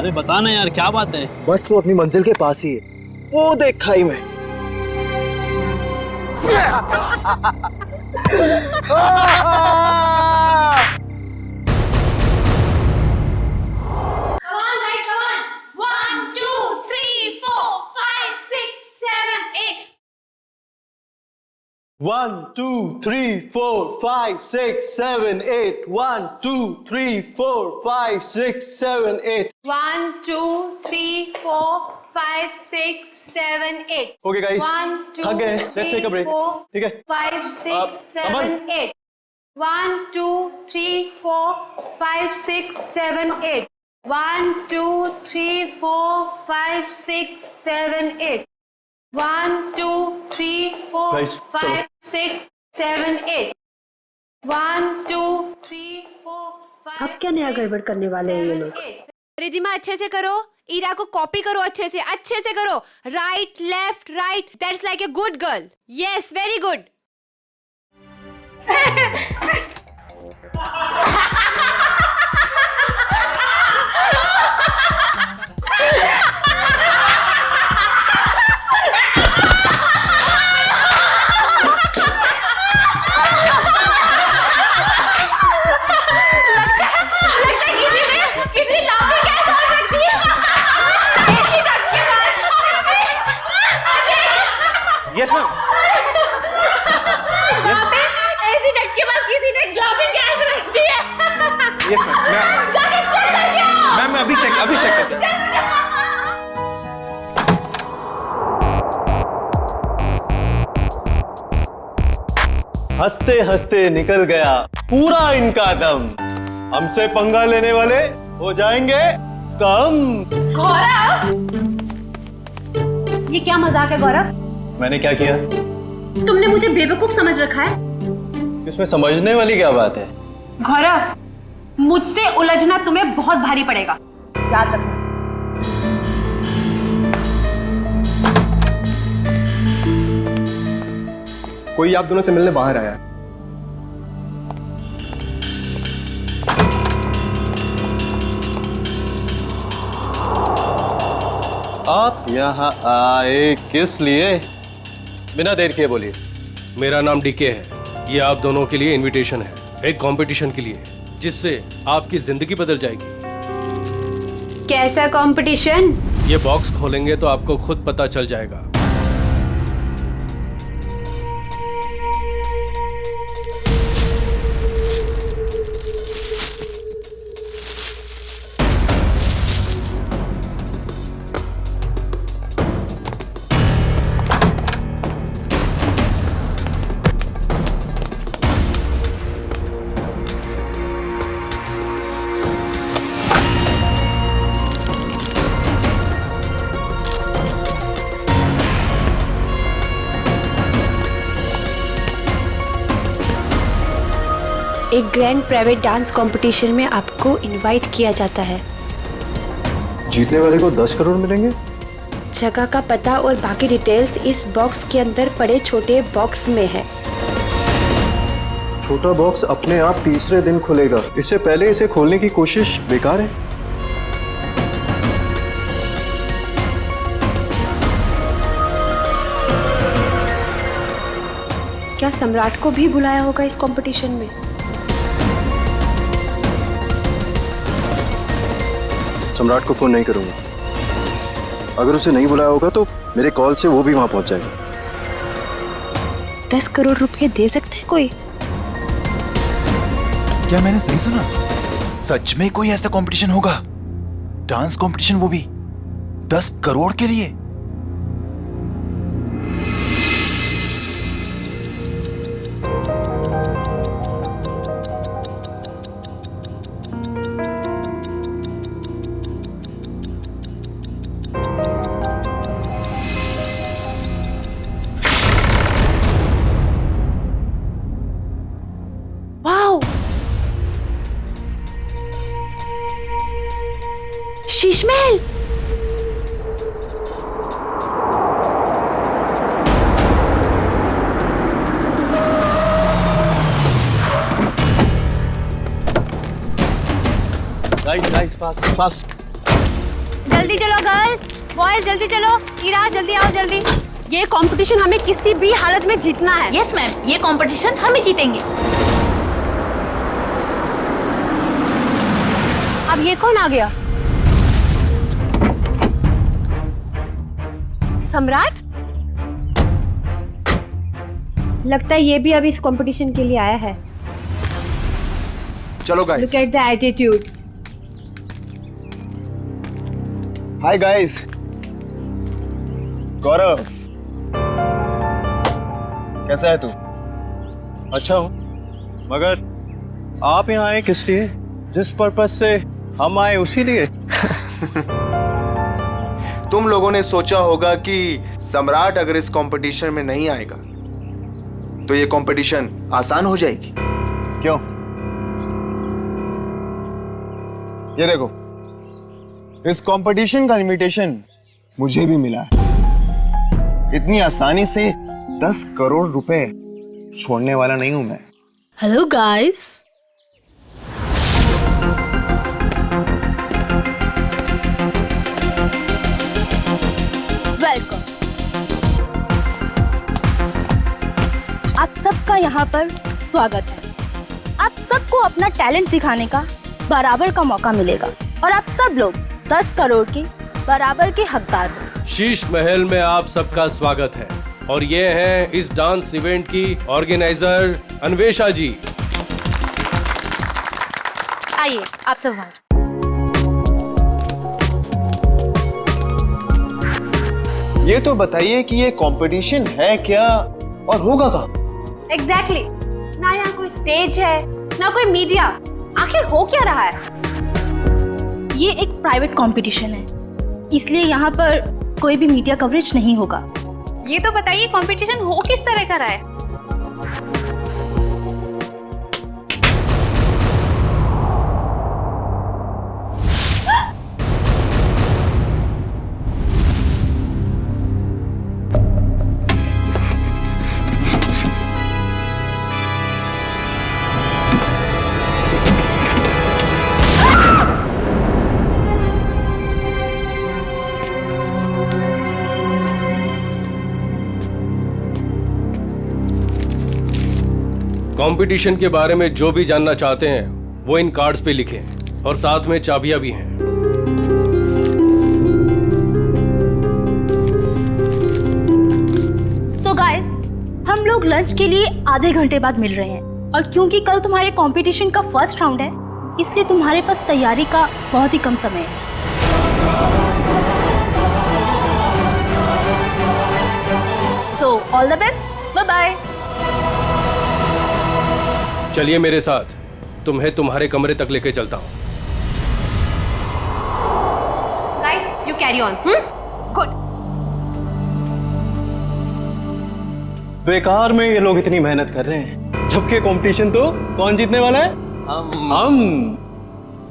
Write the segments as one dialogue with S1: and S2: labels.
S1: अरे बता ना यार, क्या बात है?
S2: बस वो अपनी मंजिल के पास ही है, वो देख खाई में। One, two, three, four, five, six, seven, eight. 1, 2, 3, 4, 5, 6, 7, 8.
S3: 1, 2, 3, 4, 5, 6, 7, 8.
S2: Okay, guys.
S3: 1, 2,
S2: थक गए,
S3: 3,
S2: let's take a break.
S3: 4,
S2: ठीक है?
S3: 5, 6, 7,
S2: अमन।
S3: 8. 1, 2, 3, 4, 5, 6, 7, 8. 1, 2, 3, 4, 5, 6, 7, 8. 1, 2, 3, 4,
S2: Guys,
S3: 5, 6, 7, 8. 1, 2, 3, 4, 5.
S4: अब क्या नया गड़बड़ करने वाले हैं ये लोग?
S3: रिधिमा अच्छे से करो, ईरा को कॉपी करो, अच्छे से करो। Right left right, that's like a good girl. Yes, very good.
S2: Yes, ma'am.
S3: वहाँ पे ऐसी डट के पास किसी ने ग्लोबिंग गैस रख दी है।
S2: Yes, ma'am.
S3: जाके चेक करके आओ।
S2: मैम, मैं अभी चेक करता हूँ। हंसते हंसते निकल गया पूरा इनका दम। हमसे पंगा लेने वाले हो जाएंगे कम।
S3: गौरव, ये क्या मजाक है गौरव?
S2: मैंने क्या किया?
S3: तुमने मुझे बेवकूफ समझ रखा है।
S2: इसमें समझने वाली क्या बात है?
S3: गौरव, मुझसे उलझना तुम्हें बहुत भारी पड़ेगा, याद रखना।
S2: कोई आप दोनों से मिलने बाहर आया है। आप यहाँ आए किस लिए? बिना देर किए बोलिए।
S5: मेरा नाम डीके है। ये आप दोनों के लिए इनविटेशन है, एक कंपटीशन के लिए, जिससे आपकी जिंदगी बदल जाएगी।
S3: कैसा कंपटीशन?
S5: ये बॉक्स खोलेंगे तो आपको खुद पता चल जाएगा।
S4: एक ग्रैंड प्राइवेट डांस कंपटीशन में आपको इनवाइट किया जाता है।
S2: जीतने वाले को 10 करोड़ मिलेंगे।
S4: जगह का पता और बाकी डिटेल्स इस बॉक्स के अंदर पड़े छोटे बॉक्स में है।
S2: छोटा बॉक्स अपने आप तीसरे दिन खुलेगा। इससे पहले इसे खोलने की कोशिश बेकार है।
S4: क्या सम्राट को भी बुलाया होगा इस कंपटीशन में?
S2: सम्राट को फोन नहीं करूंगा। अगर उसे नहीं बुलाया होगा तो मेरे कॉल से वो भी वहां पहुंच जाएगा।
S4: 10 करोड़ रुपए दे सकते हैं कोई?
S6: क्या मैंने सही सुना? सच में कोई ऐसा कंपटीशन होगा? डांस कंपटीशन, वो भी 10 करोड़ के लिए?
S4: Sheesh Mahal.
S2: Guys fast fast.
S3: जल्दी चलो गर्ल्स, बॉयज जल्दी चलो। ईरा जल्दी आओ जल्दी। ये कंपटीशन हमें किसी भी हालत में जीतना है।
S1: यस मैम, ये कंपटीशन हम ही जीतेंगे।
S3: अब ये कौन आ गया? सम्राट?
S4: लगता है ये भी अभी इस कंपटीशन के लिए आया है।
S6: चलो guys.
S4: Look at the attitude.
S2: Hi guys, Gaurav, कैसा है तू? अच्छा हूँ, मगर आप यहाँ आए किस लिए? जिस पर्पज से हम आए उसी लिए।
S7: तुम लोगों ने सोचा होगा कि सम्राट अगर इस कंपटीशन में नहीं आएगा तो ये कंपटीशन आसान हो जाएगी।
S2: क्यों? ये देखो, इस कंपटीशन का इनविटेशन मुझे भी मिला है। इतनी आसानी से 10 करोड़ रुपए छोड़ने वाला नहीं हूं मैं।
S1: Hello guys.
S8: वेलकम। आप सबका यहाँ पर स्वागत है। आप सबको अपना टैलेंट दिखाने का बराबर का मौका मिलेगा और आप सब लोग 10 करोड़ के बराबर के हकदार हो।
S5: शीश महल में आप सबका स्वागत है और ये हैं इस डांस इवेंट की ऑर्गेनाइजर अन्वेषा जी।
S8: आइए आप सब वहां से।
S2: ये तो बताइए कि ये कंपटीशन है क्या और होगा कहाँ?
S3: एग्जैक्टली। ना यहाँ कोई स्टेज है, ना कोई मीडिया। आखिर हो क्या रहा है?
S8: ये एक प्राइवेट कंपटीशन है, इसलिए यहाँ पर कोई भी मीडिया कवरेज नहीं होगा।
S3: ये तो बताइए कंपटीशन हो किस तरह का रहा है?
S5: कंपटीशन के बारे में जो भी जानना चाहते हैं वो इन कार्ड्स पे लिखें और साथ में चाबियां भी हैं।
S8: सो गाइस, हम लोग लंच के लिए आधे घंटे बाद मिल रहे हैं और क्योंकि कल तुम्हारे कंपटीशन का फर्स्ट राउंड है, इसलिए तुम्हारे पास तैयारी का बहुत ही कम समय है। तो all the best, bye bye.
S5: चलिए मेरे साथ, तुम्हें तुम्हारे कमरे तक लेके चलता हूँ।
S3: Guys, you carry on. Good.
S2: बेकार में ये लोग इतनी मेहनत कर रहे हैं, जबकि कंपटीशन तो कौन जीतने वाला है? हम।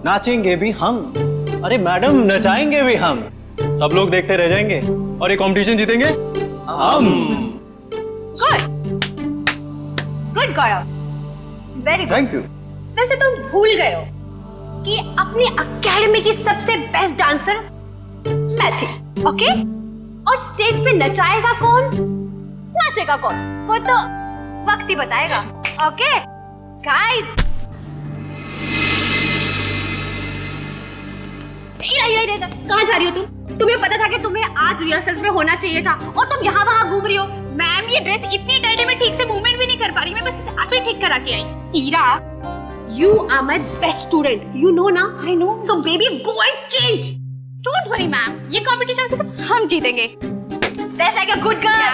S2: नाचेंगे भी हम। अरे मैडम, नचाएंगे भी हम। सब लोग देखते रह जाएंगे और ये कंपटीशन जीतेंगे हम।
S3: Good good Gaurav, very good.
S2: Thank you.
S3: वैसे तुम भूल गए हो कि अपनी एकेडमी की सबसे बेस्ट डांसर मैं थी, ओके? और स्टेज पे नचाएगा कौन, नाचेगा कौन, वो तो वक्त ही बताएगा। ओके गाइस, कहाँ जा रही हो तुम? तुम्हें पता था कि तुम्हें आज रिहर्सल्स में होना चाहिए था और तुम यहाँ वहाँ घूम रही हो। मैम, ये ड्रेस इतनी टाइट है, मैं ठीक से मूवमेंट भी नहीं कर पा रही। मैं बस इसे अभी ठीक करा के आई। Ira, you are my best student. You know ना? I know. So baby, go and change. Don't worry, ma'am. ये competition से सब हम जीतेंगे. That's like a good girl.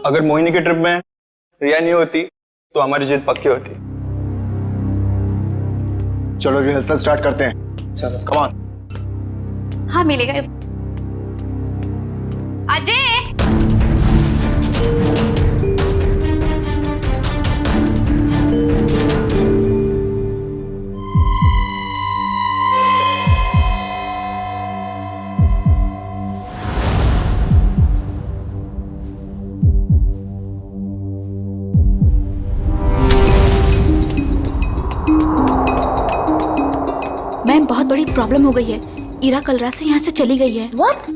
S2: अगर मोहिनी के ट्रिप में रिया नहीं होती तो हमारी जीत पक्की होती। चलो रिहर्सल स्टार्ट करते हैं। चलो, come on.
S3: हाँ, मिलेगा। अजय,
S1: मैम, बहुत बड़ी प्रॉब्लम हो गई है।
S8: इरा कल रात से यहाँ से चली गई है।
S4: व्हाट?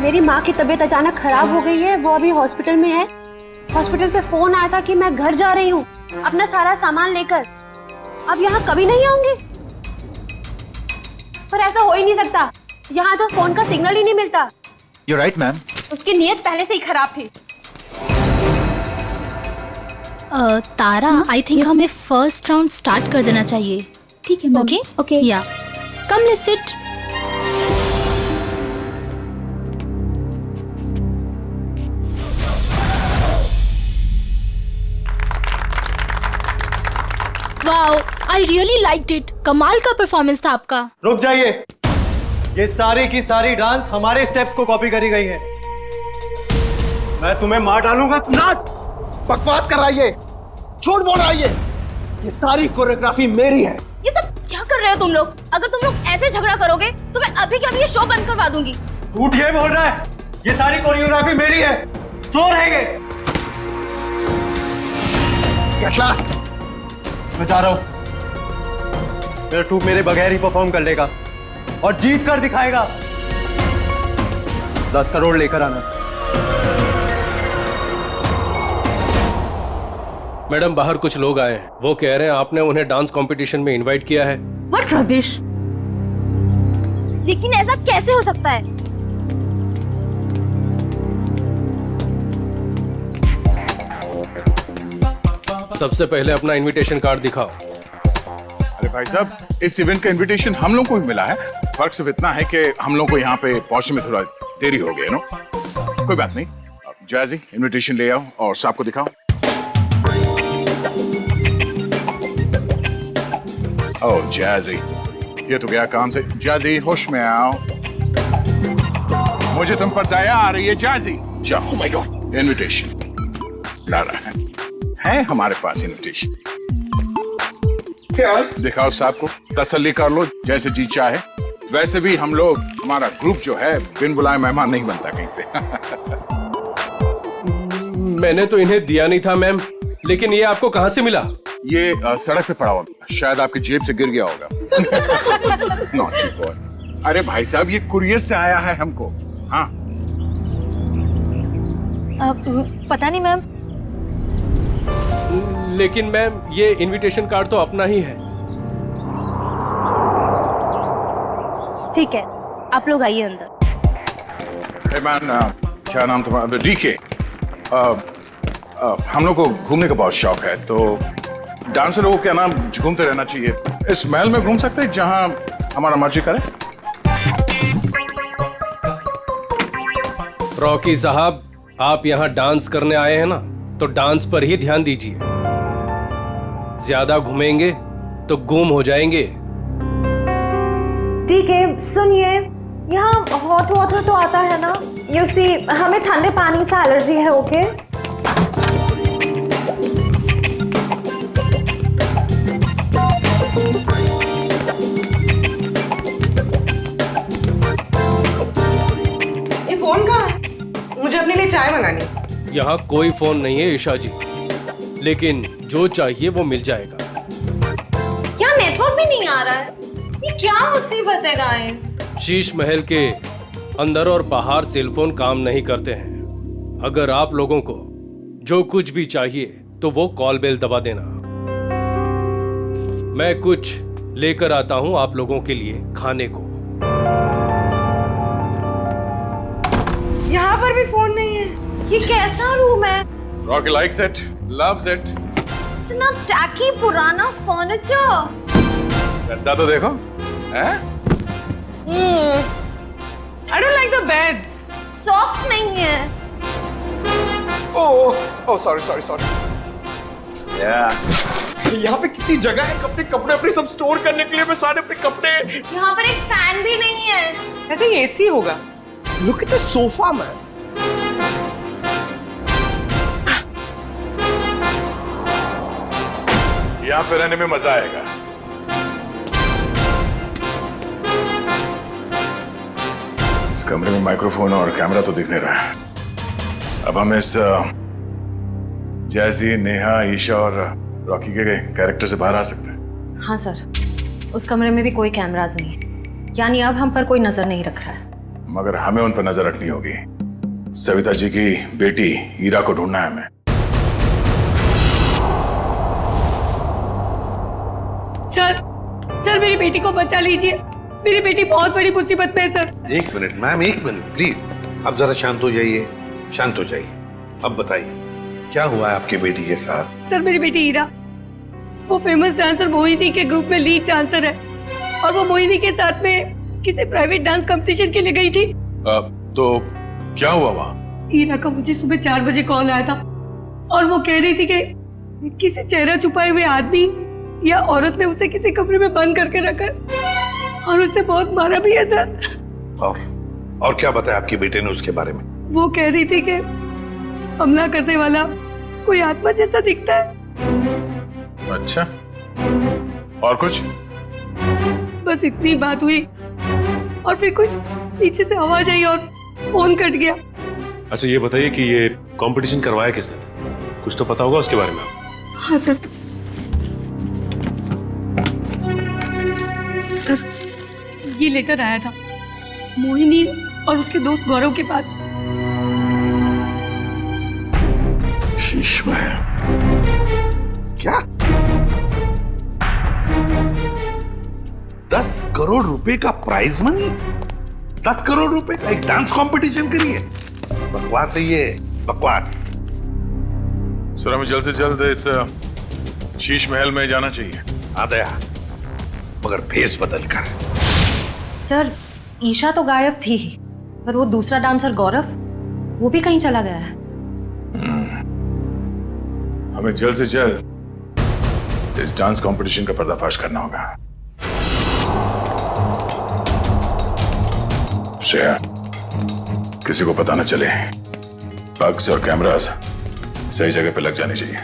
S4: मेरी माँ की तबीयत अचानक खराब हो गई है, वो अभी हॉस्पिटल में है। हॉस्पिटल से फोन आया था कि मैं घर जा रही हूँ अपना सारा सामान लेकर। अब यहाँ कभी नहीं आऊंगी। पर ऐसा हो ही नहीं सकता, यहाँ तो फोन का सिग्नल ही नहीं मिलता।
S6: You're right, ma'am.
S4: उसकी नीयत पहले से ही खराब थी।
S1: तारा, आई थिंक हमें फर्स्ट राउंड स्टार्ट कर देना चाहिए।
S8: ठीक है ma'am.
S1: Okay
S8: okay.
S1: Yeah come let's sit. Wow, I really liked it. कमाल का परफॉर्मेंस था आपका।
S2: रुक जाइए, ये सारी की सारी डांस हमारे स्टेप्स को कॉपी करी गई है। मैं तुम्हें मार डालूंगा।
S9: ना बकवास कर रहा है ये, झूठ बोल रहा है ये सारी कोरियोग्राफी मेरी है।
S8: ये सब क्या कर रहे हो तुम लोग? अगर तुम लोग ऐसे झगड़ा करोगे तो मैं अभी के अभी ये शो बंद करवा दूंगी।
S2: झूठ ये बोल रहा है, ये सारी कोरियोग्राफी मेरी है। तो रहेंगे। मैं जा रहा हूं। मेरा ट्रूप मेरे बगैर ही परफॉर्म कर लेगा और जीत कर दिखाएगा। 10 करोड़ लेकर आना।
S5: मैडम, बाहर कुछ लोग आए हैं, वो कह रहे हैं आपने उन्हें डांस कंपटीशन में इनवाइट किया है।
S8: What rubbish! लेकिन ऐसा कैसे हो सकता है?
S5: सबसे पहले अपना इनविटेशन कार्ड दिखाओ।
S10: अरे भाई साहब, इस इवेंट का इनविटेशन हम लोग को भी मिला है। फर्क सिर्फ इतना है कि हम लोग को यहाँ पे पहुंचने में थोड़ा देरी हो गई, नो? कोई बात नहीं। जैजी, इनविटेशन ले आओ और साहब को दिखाओ। ओह जैजी, ये तो गया काम से। जैजी, होश में आओ। मुझे तुम पर दया आ रही है जैजी। जाओ। माय गॉड, इनविटेशन ला रहा है हमारे पास इनविटेशन।
S7: क्या?
S10: दिखाओ साहब को, तसल्ली कर लो, जैसे जी चाहे। वैसे भी हम लोग, हमारा ग्रुप जो है, बिन बुलाए मेहमान नहीं बनता कहीं पे।
S5: मैंने तो इन्हें दिया नहीं था मैम, लेकिन ये आपको कहाँ से मिला?
S10: ये सड़क पे पड़ा हुआ, शायद आपकी जेब से गिर गया होगा। Naughty boy. अरे भाई साहब, ये कुरियर से आया है हमको। हाँ,
S8: पता नहीं मैम।
S5: लेकिन मैम, ये इनविटेशन कार्ड तो अपना ही है।
S8: ठीक है, आप लोग आइए अंदर।
S10: हे मैन, क्या नाम तुम्हारा? डीके। हम लोग को घूमने का बहुत शौक है, तो डांसर लोगों के नाम घूमते रहना चाहिए। इस महल में घूम सकते हैं जहां हमारा मर्जी करे।
S5: रॉकी साहब, आप यहाँ डांस करने आए हैं ना, तो डांस पर ही ध्यान दीजिए। ज्यादा घूमेंगे तो गुम हो जाएंगे।
S11: ठीक है, सुनिए, यहाँ हॉट वाटर तो आता है ना? यू सी, हमें ठंडे पानी से एलर्जी है। ओके?
S12: ये फोन कहाँ है? मुझे अपने लिए चाय मंगानी।
S5: यहाँ कोई फोन नहीं है ईशा जी, लेकिन जो चाहिए वो मिल जाएगा।
S11: क्या नेटवर्क भी नहीं आ रहा है? ये क्या मुसीबत है गाइस?
S5: शीश महल के अंदर और बाहर सेलफोन काम नहीं करते हैं। अगर आप लोगों को जो कुछ भी चाहिए तो वो कॉल बेल दबा देना। मैं कुछ लेकर आता हूं आप लोगों के लिए खाने को।
S12: यहाँ पर भी फोन नहीं है।
S11: ये कैसा रूम है?
S10: Rocky likes it, loves it.
S11: इतना टैकी पुराना फर्नीचर।
S10: गद्दा तो देखो, हैं?
S12: I don't like the beds.
S11: Soft नहीं है।
S7: Oh sorry.
S9: यहाँ पे कितनी जगह है अपने कपड़े अपने सब स्टोर करने के लिए। मैं सारे अपने कपड़े।
S11: यहाँ पर एक फैन भी नहीं है।
S12: I think AC होगा।
S9: Look at the sofa, man.
S10: यहाँ पे रहने में मजा आएगा। इस कमरे में माइक्रोफोन और कैमरा तो दिख नहीं रहा है। अब हम इस जैसी, नेहा, ईशा और रॉकी के कैरेक्टर से बाहर आ सकते हैं।
S11: हाँ सर। उस कमरे में भी कोई कैमरास नहीं है, यानी अब हम पर कोई नजर नहीं रख रहा है।
S10: मगर हमें उन पर नजर रखनी होगी। सविता जी की बेटी ईरा को ढूंढना है हमें।
S3: सर मेरी बेटी को बचा लीजिए, मेरी बेटी बहुत बड़ी मुसीबत में है सर।
S13: एक मिनट मैम, एक मिनट प्लीज। अब जरा शांत हो जाइए, शांत हो जाइए। अब बताइए क्या हुआ है आपकी बेटी के साथ?
S3: सर मेरी बेटी ईरा, वो फेमस डांसर मोहिनी के ग्रुप में लीड डांसर है और वो मोहिनी के साथ में किसी प्राइवेट डांस कंपटीशन के लिए गई थी।
S10: तो क्या हुआ वहाँ?
S3: ईरा का मुझे सुबह 4 बजे कॉल आया था और वो कह रही थी कि किसी चेहरा छुपाए हुए आदमी या औरत ने उसे किसी कमरे में बंद करके रखा और उसे बहुत मारा भी है सर।
S13: और क्या बताया आपकी बेटे ने उसके बारे में?
S3: वो कह रही थी कि हमला करने वाला कोई आत्मा जैसा दिखता है।
S10: अच्छा, और कुछ?
S3: बस इतनी बात हुई और फिर कोई पीछे से आवाज आई और फोन कट गया।
S14: अच्छा ये बताइए कि ये कंपटीशन करवाया किसने था? कुछ तो पता होगा उसके बारे में?
S3: हाँ सर, ये लेटर आया था मोहिनी और उसके दोस्त गौरव के पास।
S13: शीश में क्या 10 करोड़ रुपए का प्राइज मनी? 10 करोड़ रुपए का एक डांस कंपटीशन करिए? बकवास है ये, बकवास।
S10: सर हमें जल्द से जल्द इस शीश महल में जाना चाहिए।
S13: आ गया, मगर भेष बदल कर।
S11: सर ईशा तो गायब थी ही, पर वो दूसरा डांसर गौरव, वो भी कहीं चला गया है।
S10: हमें जल्द से जल्द इस डांस कंपटीशन का पर्दाफाश करना होगा। श्रेया, किसी को पता न चले, बग्स और कैमरास सही जगह पे लग जाने चाहिए।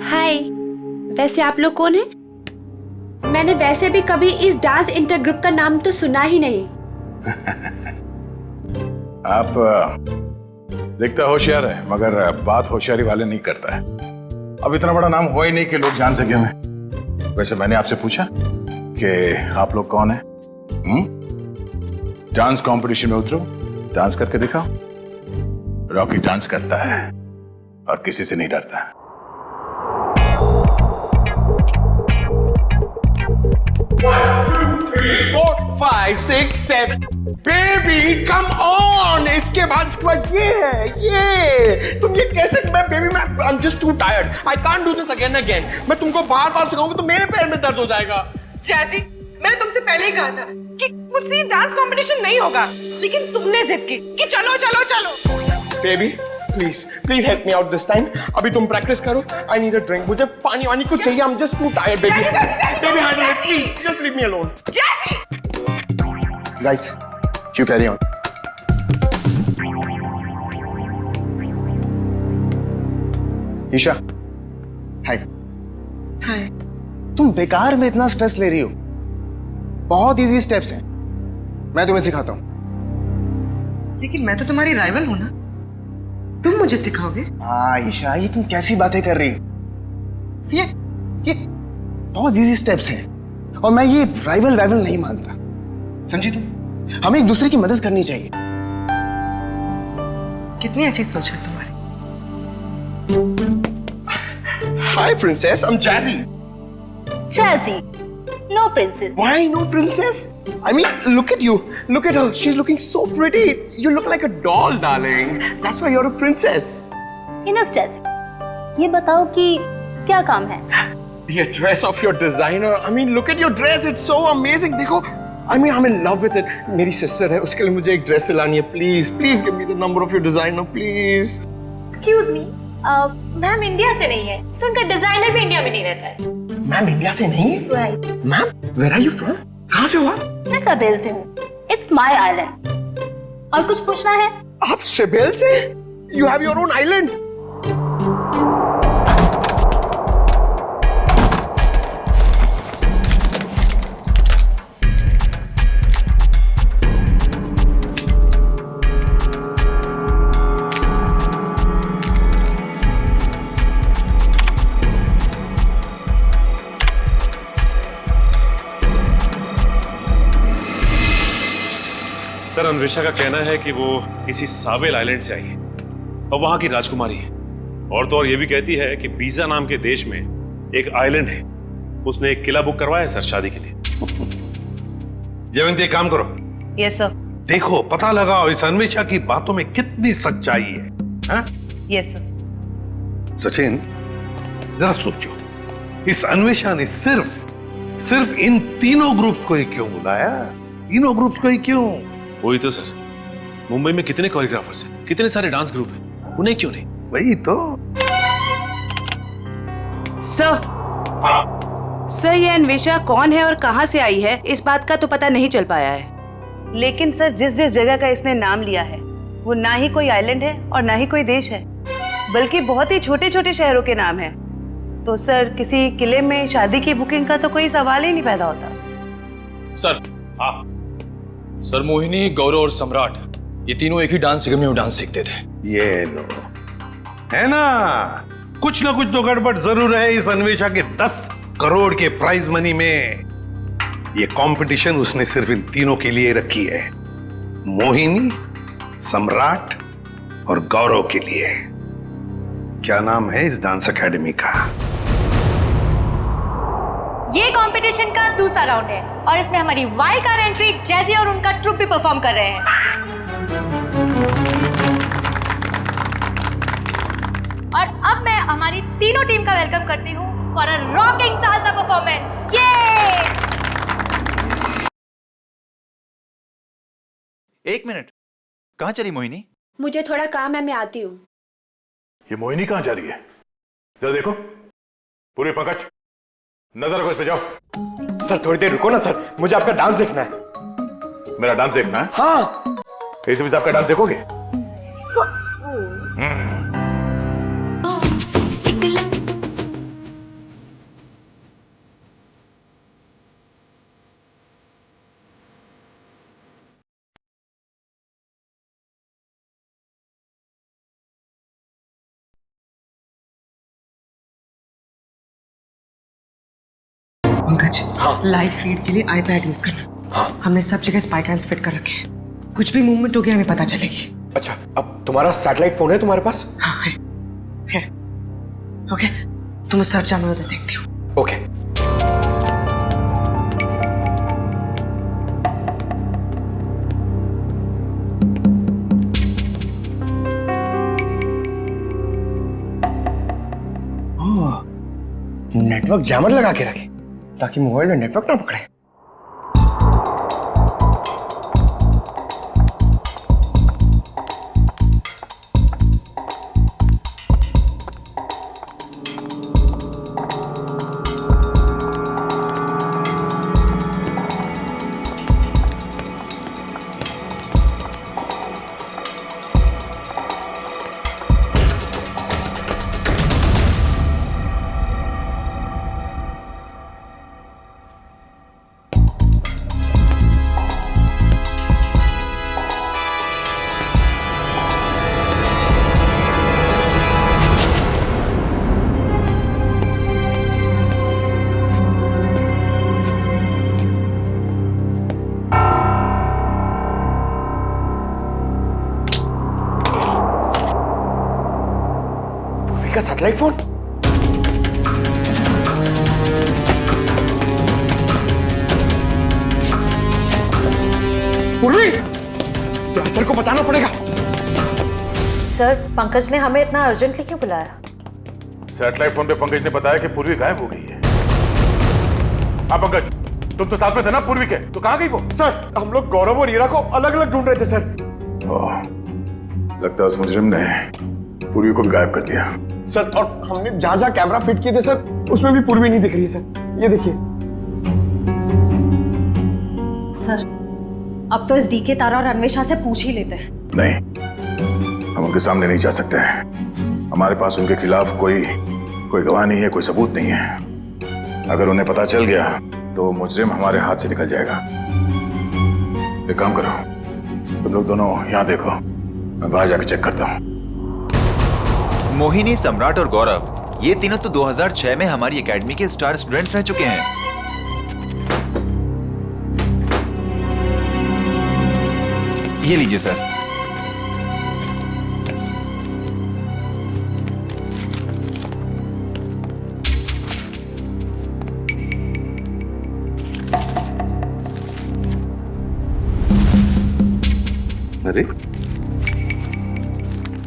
S4: हाय, वैसे आप लोग कौन हैं? मैंने वैसे भी कभी इस डांस इंटर ग्रुप का नाम तो सुना ही नहीं।
S10: आप दिखता होशियार है, मगर बात होशियारी वाले नहीं करता है। अब इतना बड़ा नाम हो ही नहीं कि लोग जान सके हमें। वैसे मैंने आपसे पूछा कि आप लोग कौन हैं? डांस कंपटीशन में उतरो, डांस करके दिखाओ। रॉकी डांस करता है और किसी से नहीं डरता।
S9: 1 2 3 4 5 6 7 बेबी कम ऑन। इसके बाद ये है, ये तुम ये कैसे? मैं बेबी, मैं आई am just too tired, I can't do this again again. मैं तुमको बार बार सिखाऊंगा तो मेरे पैर में दर्द हो जाएगा।
S12: जैसी मैंने तुमसे पहले ही कहा था कि मुझसे ये डांस कंपटीशन नहीं होगा, लेकिन तुमने जिद की कि चलो चलो चलो।
S9: Baby please please help me out this time. अभी तुम प्रैक्टिस करो, आई नीड अ ड्रिंक। मुझे पानी वानी कुछ चाहिए, I am just too tired baby. Baby handle it please, just leave me alone.
S12: जैसी
S9: guys, you carry on. Isha, hi.
S12: Hi.
S9: तुम बेकार में इतना स्ट्रेस ले रही हो। बहुत इजी स्टेप्स हैं, मैं तुम्हें सिखाता हूं।
S12: लेकिन मैं तो तुम्हारी राइवल हूं ना, तुम मुझे सिखाओगे?
S9: हाँ ईशा, ये तुम कैसी बातें कर रही हो? ये बहुत इजी स्टेप्स हैं और मैं ये राइवल नहीं मानता, समझी तुम? हमें एक दूसरे की मदद करनी चाहिए।
S12: कितनी अच्छी सोच है तुम्हारी।
S9: हाय princess, I'm Jazzy.
S8: Jazzy, no princess.
S9: Why no princess? I mean, look at you. Look at her. She's looking so pretty. You look like a doll, darling. That's why you're a princess.
S8: Enough, Jazzy. ये बताओ कि क्या काम है?
S9: The dress of your designer. I mean, look at your dress. It's so amazing. देखो, I mean, I'm in love with it. मेरी sister है, उसके लिए मुझे एक ड्रेस सिलानी है. Please give me the number of your designer, please.
S11: Excuse me, ma'am India से नहीं है, तो उनका डिजाइनर भी इंडिया में नहीं रहता है।
S9: मैम इंडिया से नहीं है?
S8: Right.
S9: Ma'am, where are you from? कहाँ से हो आप?
S8: मैं सवेल से हूँ। It's my island. और कुछ पूछना है?
S9: आप सिबेल से? You have your own island.
S14: Sir, Anvesha का कहना है कि वो किसी सावेल आइलैंड से आई है और वहां की राजकुमारी है। और तो और ये भी कहती है कि बीजा नाम के देश में एक आइलैंड है, उसने एक किला बुक करवाया है सर शादी के लिए।
S13: जयवंती, एक काम करो।
S12: Yes sir.
S13: देखो, पता लगाओ इस अन्वेषा की बातों में कितनी सच्चाई है। हाँ?
S12: Yes sir.
S13: सचिन, जरा सोचो, इस अन्वेषा ने सिर्फ इन तीनों ग्रुप्स को ही क्यों बुलाया? तीनों ग्रुप्स को ही क्यों?
S14: वही तो सर, मुंबई में कितने कोरियोग्राफर्स हैं, कितने सारे डांस ग्रुप हैं, उन्हें क्यों नहीं?
S13: वही तो।
S12: सर, ये अन्वेषा कौन है और कहां से आई है, इस बात का तो पता नहीं चल पाया है। लेकिन सर, जिस जिस जगह का इसने नाम लिया है वो ना ही कोई आइलैंड है और ना ही कोई देश है, बल्कि बहुत ही छोटे छोटे शहरों के नाम है। तो सर, किसी किले में शादी की बुकिंग का तो कोई सवाल ही नहीं पैदा होता।
S15: सर, सर, मोहिनी, गौरव और सम्राट ये तीनों एक ही डांस अकेडमी में डांस सीखते थे।
S13: ये लो, है ना, कुछ ना कुछ तो गड़बड़ जरूर है इस अन्वेषा के 10 करोड़ के प्राइज मनी में। ये कंपटीशन उसने सिर्फ इन तीनों के लिए रखी है, मोहिनी, सम्राट और गौरव के लिए। क्या नाम है इस डांस एकेडमी का?
S16: ये कंपटीशन का दूसरा राउंड है और इसमें हमारी वाइल्ड कार्ड एंट्री जैजी और उनका ट्रुप भी परफॉर्म कर रहे हैं। और अब मैं हमारी तीनों टीम का वेलकम करती हूँ for a rocking salsa performance. ये
S6: 1 मिनट, कहाँ चली मोहिनी?
S4: मुझे थोड़ा काम है, मैं आती हूँ।
S10: ये मोहिनी कहाँ जा रही है? जरा देखो। पूरे पंकज, नजर रखो इस पे, जाओ।
S9: सर थोड़ी देर रुको ना सर, मुझे आपका डांस देखना है।
S10: मेरा डांस देखना है?
S9: हाँ।
S10: इस बीच आपका डांस देखोगे?
S12: पंकज, लाइव फीड के लिए आईपैड यूज करना। हमने सब जगह स्पाई कैम्स फिट कर रखे हैं, कुछ भी मूवमेंट हो गया हमें पता चलेगी।
S9: अच्छा, अब तुम्हारा सैटेलाइट फोन है तुम्हारे पास?
S12: हाँ है। ओके, तुम उस तरफ जाओ, मैं उधर देखती हूँ।
S9: ओके। नेटवर्क जैमर लगा के रखे ताकि मोबाइल में नेटवर्क ना पकड़े। का सैटेलाइट फोन? पूर्वी, तो सर को बताना पड़ेगा।
S11: सर, पंकज ने हमें इतना अर्जेंटली क्यों बुलाया?
S10: सैटेलाइट फोन पे पंकज ने बताया कि पूर्वी गायब हो गई है। हाँ पंकज, तुम तो साथ में थे ना पूर्वी के, तो कहाँ गई वो?
S9: सर, हम लोग गौरव और हीरा को अलग अलग ढूंढ रहे थे सर।
S10: लगता है उस मुजरिम ने पूर्वी को भी गायब कर दिया।
S9: सर, और हमने जहां जहां कैमरा फिट किए थे सर, उसमें भी पूर्वी नहीं दिख रही सर। ये देखिए।
S16: सर, अब तो इस डीके तारा और अन्वेषा से पूछ ही लेते हैं।
S10: नहीं, हम उनके सामने नहीं जा सकते हैं। हमारे पास उनके खिलाफ कोई गवाह नहीं है, कोई सबूत नहीं है। अगर उन्हें पता चल गया तो मुजरिम हमारे हाथ से निकल जाएगा। एक काम करो, तुम लोग दोनों यहाँ देखो, मैं बाहर जाकर चेक करता हूँ।
S6: मोहिनी, सम्राट और गौरव, ये तीनों तो 2006 में हमारी एकेडमी के स्टार स्टूडेंट्स रह चुके हैं। ये लीजिए सर।
S13: अरे,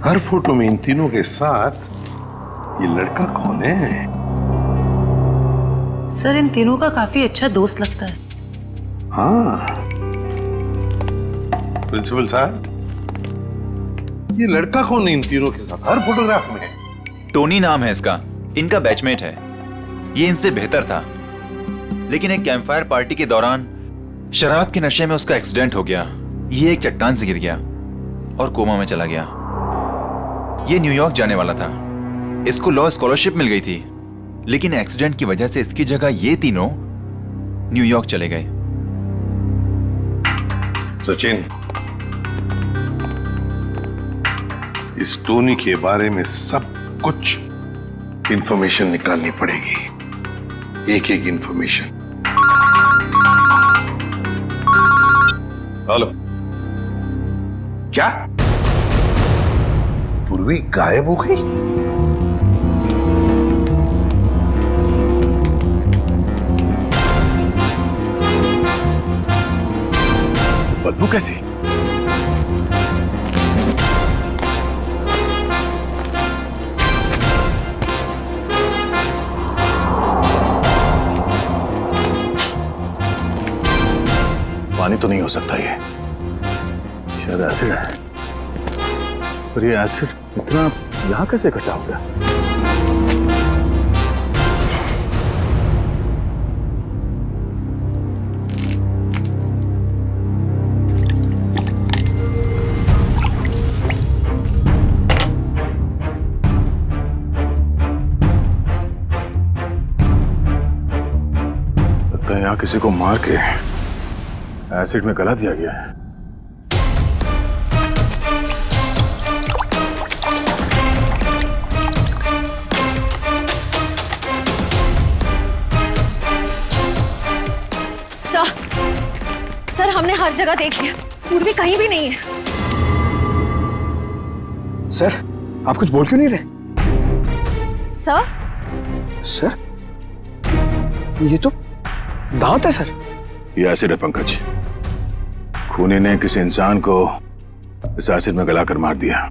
S13: हर फोटो में इन तीनों के साथ ये लड़का कौन है?
S12: सर, इन तीनों का काफी अच्छा दोस्त लगता है।
S13: हाँ, प्रिंसिपल साहब, ये लड़का कौन है इन तीनों के साथ हर फोटोग्राफ में?
S6: टोनी नाम है इसका, इनका बैचमेट है। ये इनसे बेहतर था, लेकिन एक कैंपफायर पार्टी के दौरान शराब के नशे में उसका एक्सीडेंट हो गया। ये एक चट्टान से गिर गया और कोमा में चला गया। ये न्यूयॉर्क जाने वाला था, इसको लॉ स्कॉलरशिप मिल गई थी, लेकिन एक्सीडेंट की वजह से इसकी जगह ये तीनों न्यूयॉर्क चले गए।
S13: सचिन, इस टोनी के बारे में सब कुछ इंफॉर्मेशन निकालनी पड़ेगी, एक एक इंफॉर्मेशन। हेलो, क्या पूर्वी गायब हो गई?
S10: बदबू कैसे?
S13: पानी तो नहीं हो सकता, ये शायद एसिड है। पर ये एसिड इतना यहां कैसे इकट्ठा हो गया?
S10: लगता है यहां किसी को मार के एसिड में गला दिया गया है।
S16: सर, हमने हर जगह देख लिया, पूर्वी कहीं भी नहीं है।
S9: सर, आप कुछ बोल क्यों नहीं रहे?
S16: सर?
S9: सर, ये तो दांत है सर।
S10: ये एसिड है पंकज। खूनी ने किसी इंसान को इस एसिड में गलाकर मार दिया।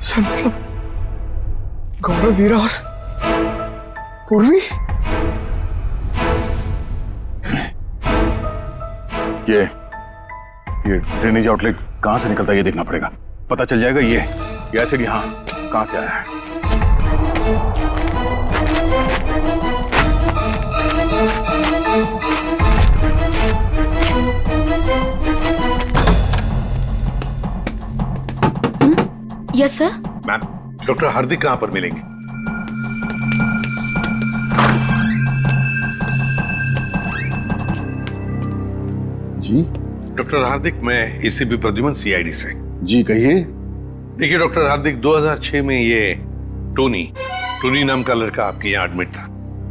S9: सर, मतलब गौरव, वीरा और पूर्वी?
S10: ये ड्रेनेज आउटलेट कहां से निकलता है ये देखना पड़ेगा। पता चल जाएगा ये एसिड यहां कहां से आया है।
S1: Yes sir.
S13: मैम, डॉक्टर हार्दिक कहां पर मिलेंगे?
S10: जी
S13: डॉक्टर हार्दिक, मैं एसीपी प्रद्युमन, सीआईडी से।
S10: जी कहिए।
S13: देखिए डॉक्टर हार्दिक, 2006 में ये टोनी नाम का लड़का आपके यहाँ एडमिट था,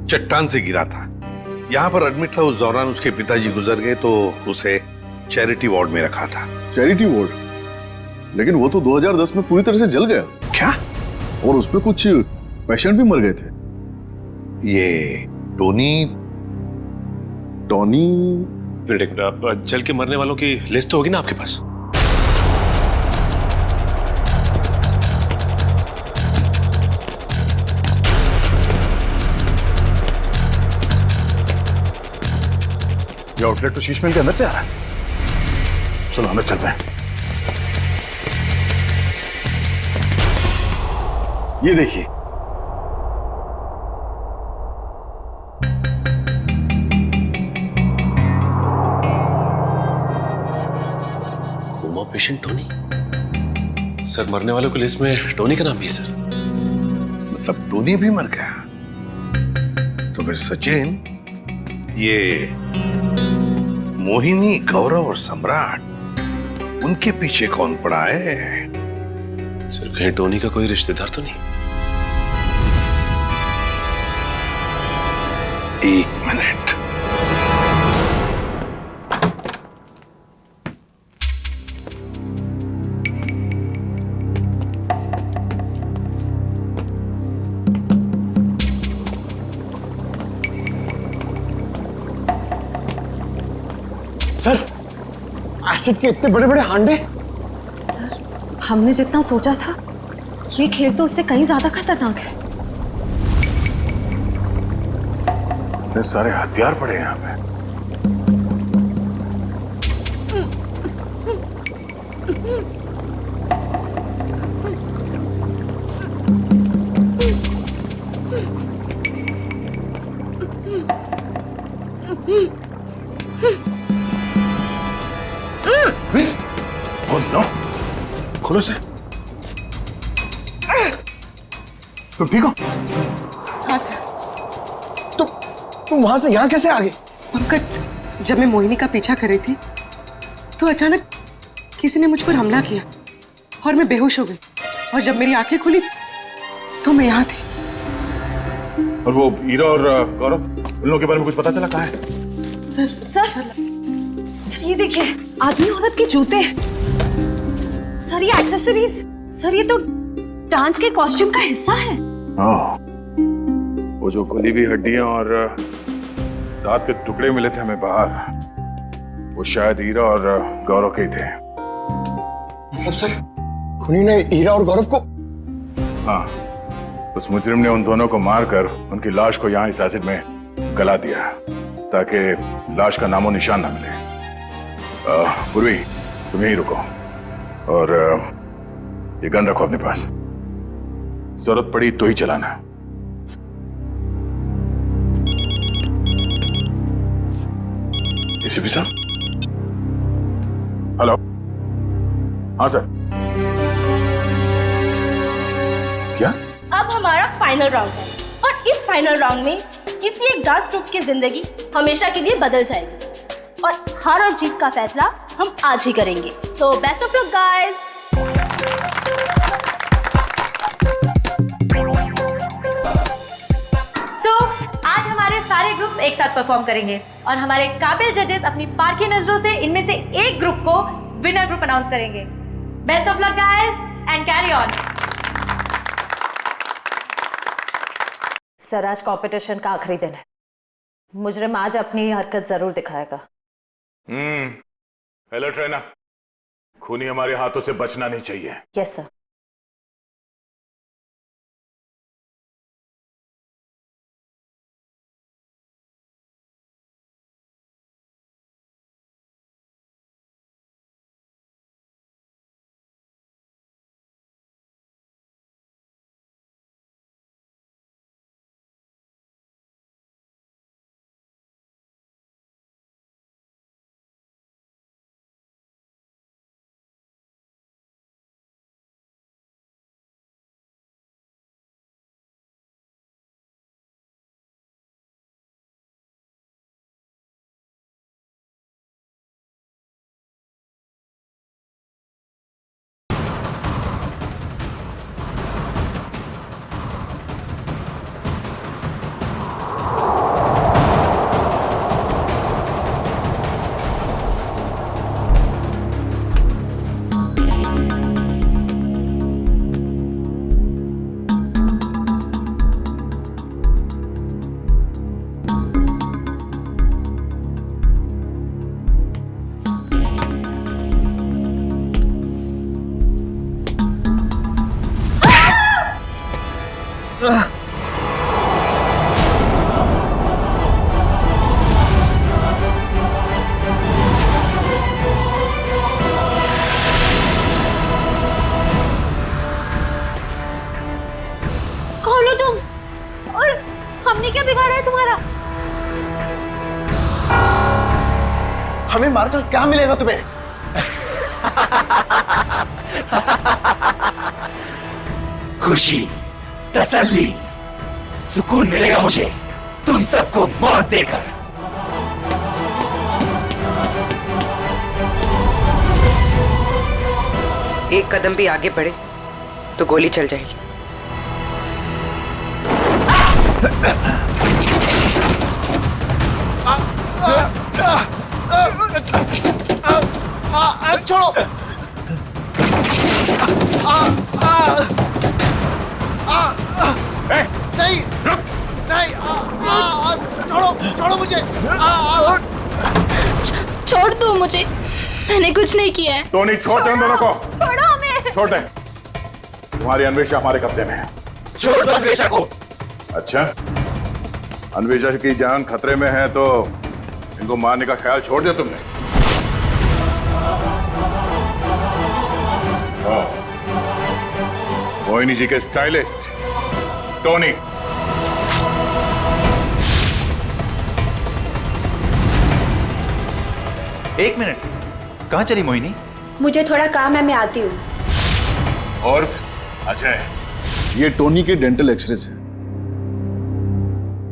S13: चट्टान से गिरा था। यहाँ पर एडमिट था, उस दौरान उसके पिताजी गुजर गए तो उसे चैरिटी वार्ड में रखा था।
S10: Charity ward? लेकिन वो तो 2010 में पूरी तरह से जल गया।
S13: क्या?
S10: और उसमें कुछ पेशेंट भी मर गए थे।
S13: ये टोनी
S14: जल के मरने वालों की लिस्ट तो होगी ना आपके पास?
S10: ये आउटलेट तो शीश महल के अंदर से आ रहा है। चलो अंदर चलते हैं।
S13: ये देखिए,
S14: कोमा पेशेंट टोनी। सर मरने वालों की लिस्ट में टोनी का नाम भी है सर।
S13: मतलब टोनी भी मर गया? तो फिर सचिन, ये मोहिनी, गौरव और सम्राट, उनके पीछे कौन पड़ा है?
S14: सर कहीं टोनी का कोई रिश्तेदार तो नहीं?
S13: एक मिनट।
S9: सर, एसिड के इतने बड़े बड़े हांडे।
S11: सर, हमने जितना सोचा था ये खेल तो उससे कहीं ज्यादा खतरनाक है।
S13: इतने सारे हथियार पड़े हैं यहाँ पे।
S9: खोलो से। तुम ठीक हो?
S17: हाँ सर।
S9: तुम वहां से यहाँ कैसे आ गए?
S17: पंकज, जब मैं मोहिनी का पीछा कर रही थी तो अचानक किसी ने मुझ पर हमला किया और मैं बेहोश हो गई। और जब मेरी आंखें खुली तो मैं यहाँ थी।
S10: और वो हीरा और गौरव, उन लोगों के बारे में कुछ पता चला? कहाँ है?
S11: सर ये देखिए, आदमी औरत के जूते। सर ये एक्सेसरीज। सर ये तो डांस के कॉस्ट्यूम का हिस्सा है।
S10: वो जो गली हुई हड्डियां और दांत के टुकड़े मिले थे हमें बाहर, वो शायद हीरा और गौरव के ही थे।
S9: मतलब सर, खूनी ने हीरा और गौरव को?
S10: हाँ, उस मुजरिम ने उन दोनों को मारकर उनकी लाश को यहाँ इस एसिड में गला दिया ताकि लाश का नामो निशान ना मिले। पूर्वी, तुम यहीं रुको और ये गन रखो अपने पास। जरूरत पड़ी तो ही चलाना। एसीपी साहब। हेलो। हाँ सर। क्या?
S8: अब हमारा फाइनल राउंड है और इस फाइनल राउंड में किसी एक डांस ग्रुप की जिंदगी हमेशा के लिए बदल जाएगी और हार और जीत का फैसला हम आज ही करेंगे। तो बेस्ट ऑफ लक गाइस।
S16: आज हमारे सारे ग्रुप्स एक साथ परफॉर्म करेंगे और हमारे काबिल जजेस अपनी पारखी नजरों से इनमें से एक ग्रुप को विनर ग्रुप अनाउंस करेंगे। Best of luck guys and carry on.
S11: Sir, आज कंपटीशन का आखिरी दिन है। मुजरिम आज अपनी हरकत जरूर दिखाएगा।
S10: अलर्ट रहना, खूनी हमारे हाथों से बचना नहीं चाहिए।
S11: Yes sir.
S4: खोलो तुम। और हमने क्या बिगाड़ा है तुम्हारा?
S9: हमें मारकर क्या मिलेगा तुम्हें?
S18: खुशी, तसल्ली, सुकून मिलेगा मुझे तुम सबको मौत देकर।
S17: एक कदम भी आगे बढ़े तो गोली चल जाएगी।
S9: छोड़ो। नहीं नहीं, छोड़ो छोड़ो मुझे।
S1: छोड़ दो मुझे, मैंने कुछ नहीं किया है।
S10: टोनी छोड़ दे उन दोनों को।
S1: छोड़ो हमें।
S10: छोड़ दे। तुम्हारी अन्वेषा हमारे कब्जे में है।
S18: छोड़ दो अन्वेषा को।
S10: अच्छा, अन्वेषा की जान खतरे में है तो इनको मारने का ख्याल छोड़ दिया तुमने? मोहिनी जी के स्टाइलिस्ट टोनी।
S6: एक मिनट, कहाँ चली मोहिनी?
S4: मुझे थोड़ा काम है, मैं आती हूँ।
S10: और अजय, ये टोनी के डेंटल एक्सरेज है।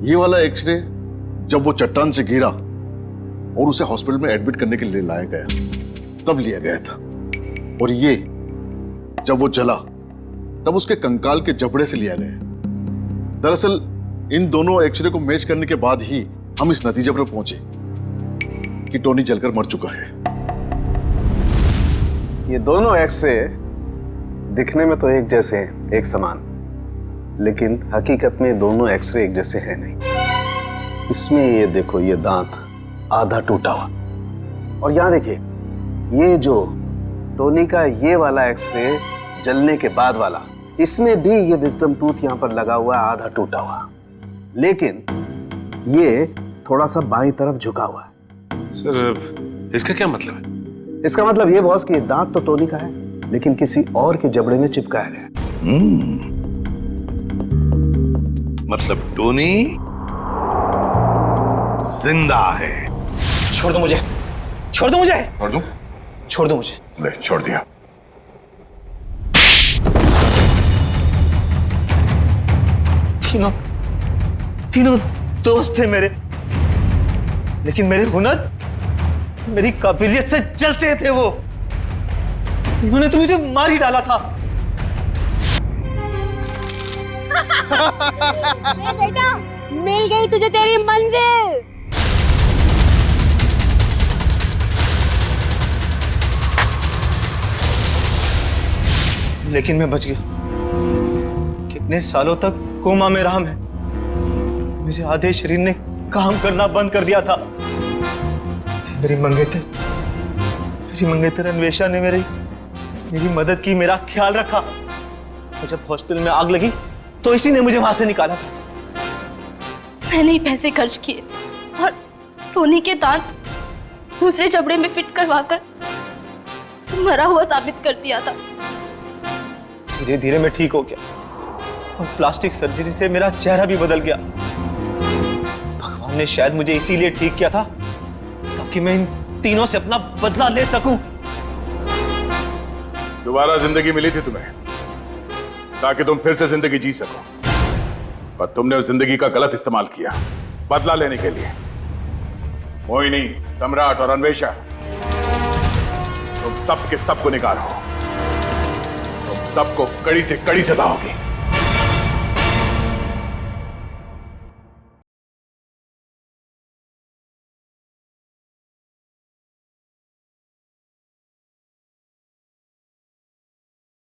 S10: ये वाला एक्सरे जब वो चट्टान से गिरा और उसे हॉस्पिटल में एडमिट करने के लिए लाया गया तब लिया गया था, और ये जब वो जला तब उसके कंकाल के जबड़े से लिया गया। दरअसल इन दोनों एक्सरे को मैच करने के बाद ही हम इस नतीजे पर पहुंचे कि टोनी जलकर मर चुका है।
S2: ये दोनों एक्सरे दिखने में तो एक जैसे हैं, एक समान, लेकिन हकीकत में दोनों एक्सरे एक जैसे हैं नहीं। इसमें ये देखो, ये दांत आधा टूटा हुआ, और यहां देखिए ये जो टोनी का ये वाला एक्सरे जलने के बाद वाला, इसमें भी ये विजडम टूथ यहां पर लगा हुआ है, आधा टूटा हुआ, लेकिन ये थोड़ा सा बाईं तरफ झुका हुआ है।
S14: सर इसका क्या मतलब है?
S2: इसका मतलब ये बॉस कि दांत तो टोनी का है, लेकिन किसी और के जबड़े में चिपकाया गया।
S13: मतलब टोनी जिंदा है।
S2: छोड़ दो मुझे, छोड़ दो मुझे,
S10: छोड़ दूं?
S2: छोड़ दो मुझे।
S10: ले, छोड़ दिया।
S2: तीनों दोस्त थे मेरे, लेकिन मेरे हुनर, मेरी काबिलियत से जलते थे वो। इन्होंने तो मुझे मार ही डाला था।
S8: बेटा, मिल गई तुझे तेरी मंजिल।
S2: लेकिन मैं बच गया। कितने सालों तक कोमा में रहा मैं। मेरे आधे शरीर ने काम करना बंद कर दिया था। मेरी मंगेतर अन्वेषा ने मेरी मदद की, मेरा ख्याल रखा, और जब हॉस्पिटल में आग लगी तो इसी ने मुझे वहां से निकाला था।
S8: मैंने ही पैसे खर्च किए और टोनी के दांत दूसरे जबड़े में फिट करवाकर उसे मरा हुआ साबित कर दिया था।
S2: धीरे धीरे मैं ठीक हो गया और प्लास्टिक सर्जरी से मेरा चेहरा भी बदल गया। भगवान ने शायद मुझे इसीलिए ठीक किया था ताकि मैं इन तीनों से अपना बदला ले सकूं।
S10: दोबारा जिंदगी मिली थी तुम्हें ताकि तुम फिर से जिंदगी जी सको, पर तुमने उस जिंदगी का गलत इस्तेमाल किया बदला लेने के लिए। मोहिनी, सम्राट और अन्वेषा, तुम सब के सब गुनहगार हो। तुम सबको कड़ी से कड़ी सजा होगी।